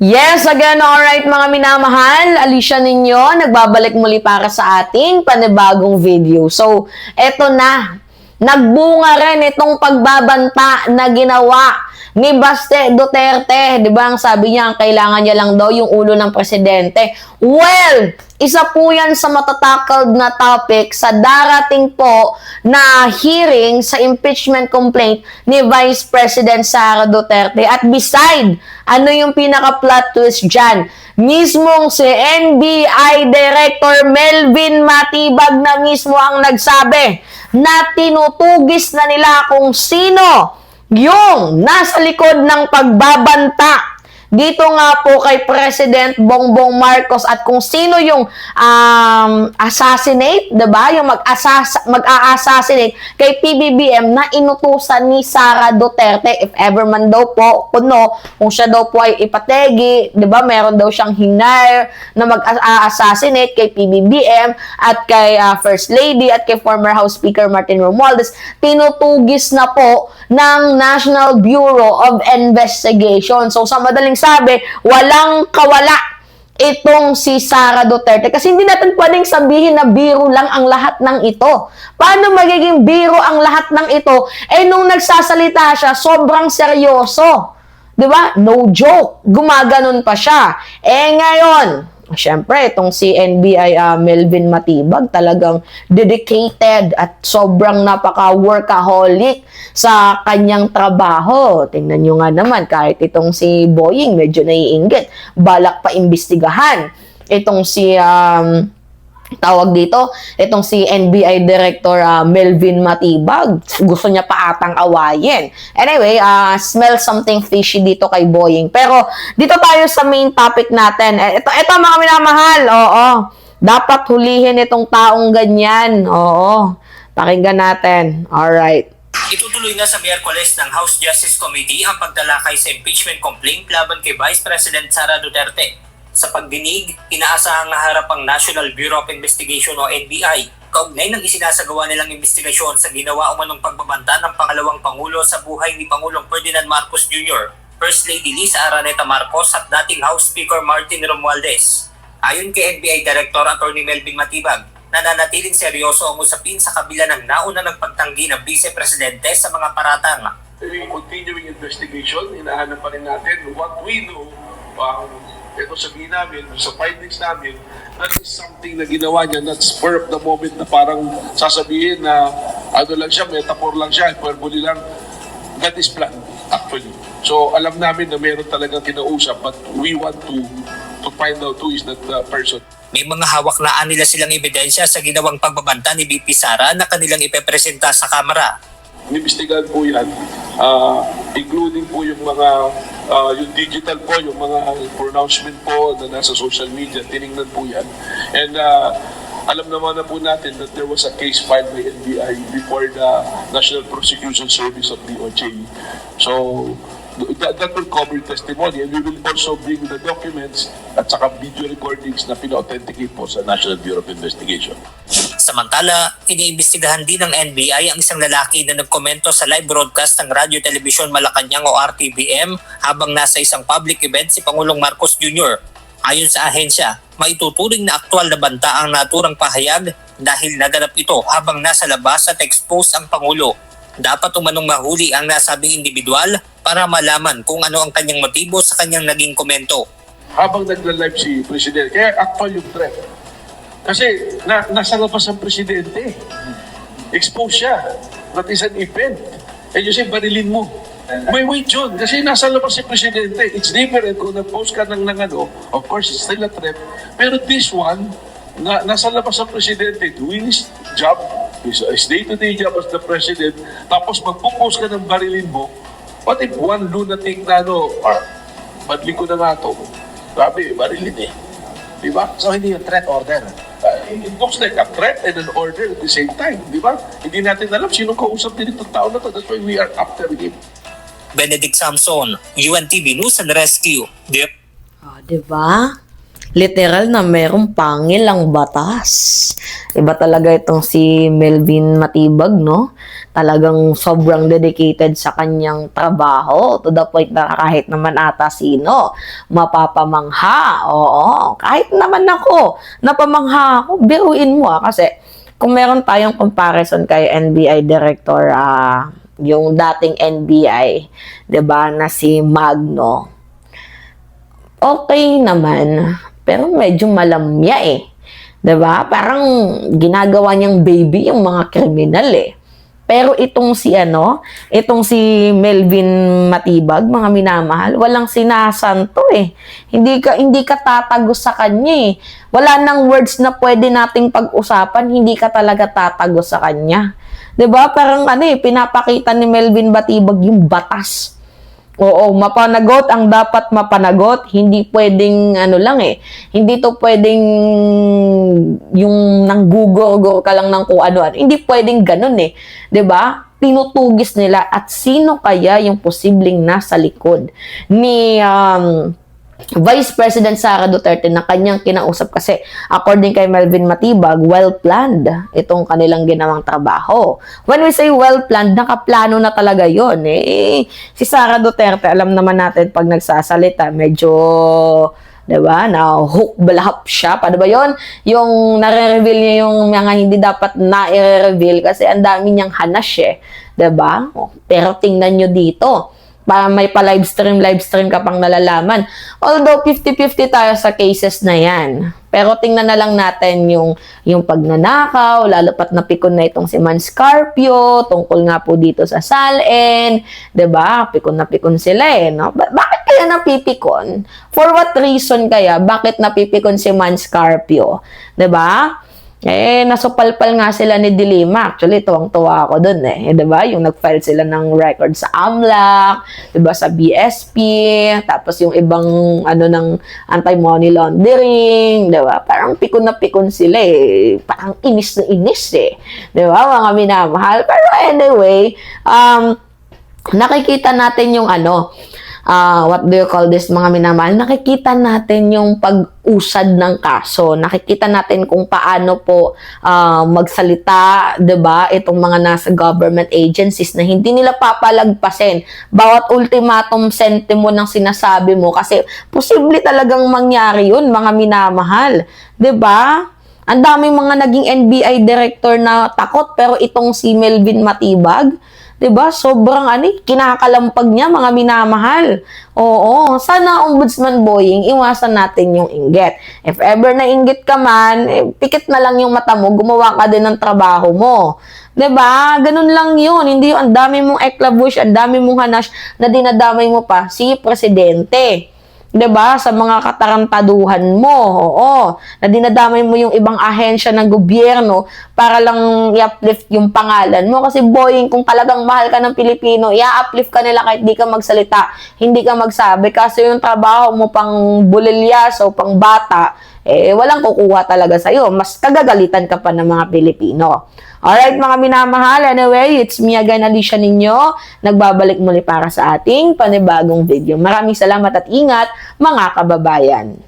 Yes, again, alright mga minamahal, Alicia ninyo, nagbabalik muli para sa ating panibagong video. So, eto na, nagbunga rin itong pagbabanta na ginawa ni Baste Duterte. Di ba ang sabi niya, ang kailangan niya lang daw yung ulo ng presidente. Well, isa po yan sa matatakal na topic sa darating po na hearing sa impeachment complaint ni Vice President Sara Duterte. At beside, ano yung pinaka-plot twist dyan? Mismong si NBI Director Melvin Matibag na mismo ang nagsabi na tinutugis na nila kung sino yung nasa likod ng pagbabanta dito nga po kay President Bongbong Marcos at kung sino yung assassinate, 'di ba? Yung mag-a-assassinate kay PBBM na inutusan ni Sara Duterte. If ever man daw po kung siya daw po ay ipategi, 'di ba? Meron daw siyang hinire na mag-a-assassinate kay PBBM at kay First Lady at kay former House Speaker Martin Romualdez. Tinutugis na po ng National Bureau of Investigation. So sa madaling sabi, walang kawala itong si Sara Duterte. Kasi hindi natin pwedeng sabihin na biro lang ang lahat ng ito. Paano magiging biro ang lahat ng ito? Eh, nung nagsasalita siya, sobrang seryoso. Di ba? No joke. Gumaganon pa siya. Eh, ngayon, syempre, itong si NBI Melvin Matibag talagang dedicated at sobrang napaka-workaholic sa kanyang trabaho. Tingnan nyo nga naman, kahit itong si Boying medyo naiinggit. Balak pa imbestigahan. Itong si tawag dito, itong si NBI Director Melvin Matibag, gusto niya pa atang awayin. Anyway, smell something fishy dito kay Boying. Pero dito tayo sa main topic natin. Ito mga minamahal, oo. Dapat hulihin itong taong ganyan. Oo. Pakinggan natin. Alright. Itutuloy na sa Miyerkules ng House Justice Committee ang pagtalakay sa impeachment complaint laban kay Vice President Sara Duterte. Sa pagdinig, inaasahang naharap ang National Bureau of Investigation o NBI kaugnay ng isinasagawa nilang investigasyon sa ginawa umanong pagbabanta ng pangalawang Pangulo sa buhay ni Pangulong Ferdinand Marcos Jr., First Lady Liza Araneta Marcos at dating House Speaker Martin Romualdez. Ayon kay NBI Director Attorney Melvin Matibag, nananatiling seryoso ang usapin sa kabila ng nauna ng pagtanggi ng Vice Presidente sa mga paratang. Continuing investigation, hinahanap pa rin natin what we know. Ito sabihin namin, sa findings namin, that is something na ginawa niya, not spur of the moment na parang sasabihin na ano lang siya, metaphor lang siya, hyperbole lang. That is planned, actually. So alam namin na meron talagang kinausap, but we want to find out who is that person. May mga hawak na nila silang ebidensya sa ginawang pagbabanta ni VP Sara na kanilang ipepresenta sa Kamara. Inimbestigahan po yan, including po yung mga yung digital po, yung mga pronouncement po na nasa social media, tinignan po yan. And alam naman na po natin that there was a case filed by NBI before the National Prosecution Service of DOJ. So that will cover testimony, and we will also bring the documents at saka video recordings na pina-authenticate po sa National Bureau of Investigation. Samantala, iniimbestigahan din ng NBI ang isang lalaki na nagkomento sa live broadcast ng Radyo Telebisyon Malacanang o RTVM habang nasa isang public event si Pangulong Marcos Jr. Ayon sa ahensya, maituturing na aktwal na banta ang naturang pahayag dahil naganap ito habang nasa labas at expose ang Pangulo. Dapat umanong mahuli ang nasabing individual para malaman kung ano ang kanyang motibo sa kanyang naging komento. Habang nagla-live si Presidente, kaya actual yung threat. Kasi nasa labas ang Presidente. Expose siya. That is an event. And you say, barilin mo. May wait yun. Kasi nasa labas si Presidente. It's different kung nag-post ka ng ano. Of course, it's still a threat. Pero this one, nasa labas ang Presidente doing his job, his day-to-day job as the President, tapos magpo-post ka ng barilin mo. What if one lunatic na badling ko na nga ito. Grabe, barilin eh. Diba? So hindi yung threat order? It looks like a threat and an order at the same time. Diba? Hindi natin alam sinong kausap din itong tao na to. That's why we are after him. Benedict Samson, UNTV News and Rescue. Diba? Literal na merong pangil ang batas. Iba talaga itong si Melvin Matibag, no? talagang sobrang dedicated sa kanyang trabaho to the point na kahit naman ata sino mapapamangha. Oo, kahit naman ako, napamangha ako, biruin mo kasi kung meron tayong comparison kay NBI Director, yung dating NBI, 'di ba, na si Magno, okay naman, pero medyo malamya eh. 'Di ba? Parang ginagawa niyang baby yung mga kriminal eh. Pero itong si Melvin Matibag, mga minamahal, walang sinasanto eh. Hindi ka tatagos sa kanya eh. Wala nang words na pwede nating pag-usapan, hindi ka talaga tatagos sa kanya. 'Di ba? Parang pinapakita ni Melvin Matibag yung batas. Oo, mapanagot ang dapat mapanagot. Hindi pwedeng hindi to pwedeng yung nanggugurgur ka lang ng kung ano. Hindi pwedeng ganun eh. 'Di ba? Tinutugis nila at sino kaya yung posibleng nasa likod ni Vice President Sara Duterte na kanyang kinausap kasi according kay Melvin Matibag, well-planned itong kanilang ginawang trabaho. When we say well-planned, nakaplano na talaga yon eh. Si Sara Duterte, alam naman natin pag nagsasalita, medyo, diba, na hook balahap siya. Paano ba yon? Yung nare-reveal niya yung mga hindi dapat na-reveal kasi ang dami niyang hanas eh. Diba? Pero tingnan nyo dito. May live stream ka pang nalalaman. Although 50-50 tayo sa cases na yan. Pero tingnan na lang natin yung pagnanakaw, lalo pat napikon na itong si Man Scarpio, tungkol nga po dito sa SALN, 'di ba? Pikon na pikon sila eh, no? Bakit kaya napipikon? For what reason kaya? Bakit napipikon si Man Scarpio? 'Di ba? Nasupalpal nga sila ni Dilima. Actually, tuwang-tuwa ako dun eh. Diba? Yung nag-file sila ng record sa AMLAC, diba? Sa BSP, tapos yung ibang, ng anti-money laundering, diba? Parang pikon na pikon sila eh. Parang inis na inis eh. Diba? Mga minamahal. Pero anyway, nakikita natin yung what do you call this, mga minamahal, nakikita natin yung pag-usad ng kaso. Nakikita natin kung paano po magsalita, 'di ba? Itong mga nasa government agencies na hindi nila papalagpasin bawat ultimatum sentimo ng sinasabi mo kasi posible talagang mangyari 'yun, mga minamahal. 'Di ba? Ang daming mga naging NBI director na takot pero itong si Melvin Matibag, 'di ba? Sobrang kinakalampag niya, mga minamahal. Oo, sana Ombudsman Boying, iwasan natin yung inggit. If ever na inggit ka man, pikit na lang yung mata mo, gumawa ka din ng trabaho mo. 'Di ba? Ganun lang 'yun. Hindi yung ang dami mong eklabush, ang dami mong hanash na dinadamay mo pa si presidente. 'Di ba? Sa mga katarantaduhan mo. Oo. Na dinadamay mo yung ibang ahensya ng gobyerno para lang i-uplift yung pangalan mo. Kasi Boying, kung talagang mahal ka ng Pilipino, i-uplift ka nila kahit di ka magsalita, hindi ka magsabi. Kasi yung trabaho mo pang bulilya o pang bata, walang kukuha talaga sa'yo. Mas kagagalitan ka pa ng mga Pilipino. Alright, mga minamahal. Anyway, it's me again, Alicia ninyo. Nagbabalik muli para sa ating panibagong video. Maraming salamat at ingat, mga kababayan.